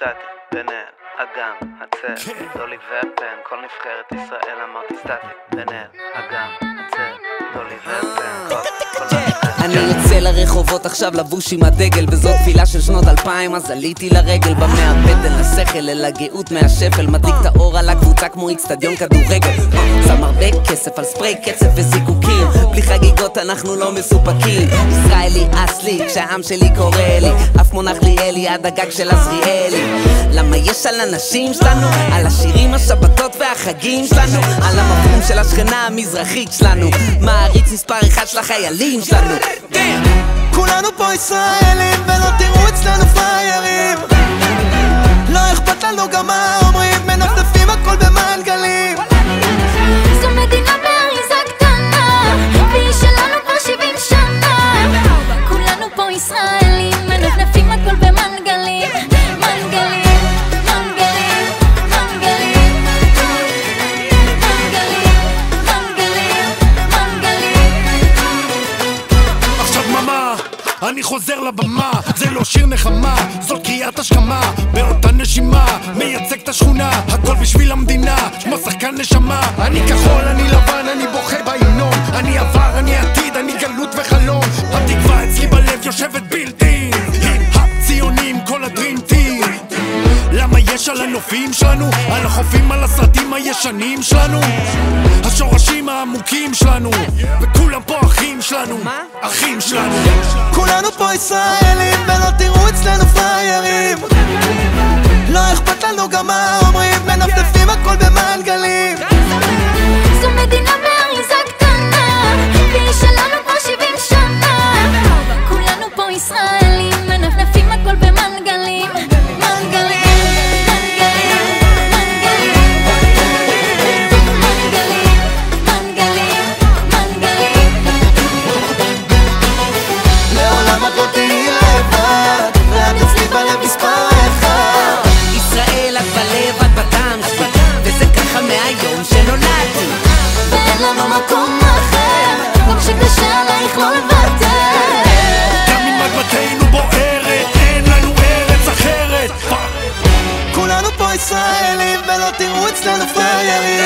סטטי, בן-אל, אגם, הצל, דולי ופן, כל נבחרת ישראל אמרתי סטטי, בן-אל, אגם, הצל, דולי ופן, כל נבחרת. אני יוצא לרחובות עכשיו לבוש עם הדגל, וזאת תפילה של שנות 2000, אז עליתי לרגל במאה בטן השכל אל הגאות מהשפל, מדליק את האור על הקבוצה כמו אצטדיון כדורגל, שם הרבה כסף על ספרי קצף וזיקוקים, בלי חגיגות אנחנו לא מסופקים, ישראלי אסלי כשהעם שלי קורא לי, אף מונח לי אלי עד הגג של עזריאלי. למה יש על הנשים שלנו, על השירים, השבתות והחגים שלנו, על המבחום של השכנה המזרחית שלנו, מעריץ מספר אחד של החיילים שלנו. כולנו פה ישראלים ולא תראו אצלנו פריירים, לא אכפת לנו גם מה אומרים, מנפנפים הכל במנגלים. זו מדינה באריזה קטנה והיא שלנו כבר 70 שנה, כולנו פה ישראלים, מנפנפים הכל במנגלים. אני חוזר לבמה, זה לא שיר נחמה, זאת קריאת השכמה, באותה נשימה, מייצג את השכונה, הכל בשביל המדינה, כמו שחקן נשמה. אני כחול, אני לבן, אני בוכה בהמנון, אני עבר, אני עתיד, אני גלות וחלום, התקווה אצלי בלב יושבת בלתי, הציונים, כל הדרימטים. למה יש על הנופים שלנו, על החופים, על הסרטים הישנים שלנו, השורשים העמוקים שלנו, וכולם פה אחים שלנו, אחים שלנו. כולנו פה ישראלים ולא תראו אצלנו פריירים, לא אכפת לנו גם מה אומרים, מנפנפים הכל במנגלים. זו מדינה באריזה קטנה והיא שלנו כבר 70 שנה, כולנו פה ישראלים, מנפנפים הכל במנגלים. מקום אחר, גם שקשה עלייך לא לוותר, גם אם אדמתנו בוערת, אין לנו ארץ אחרת. כולנו פה ישראלים ולא תראו אצלנו פריירים,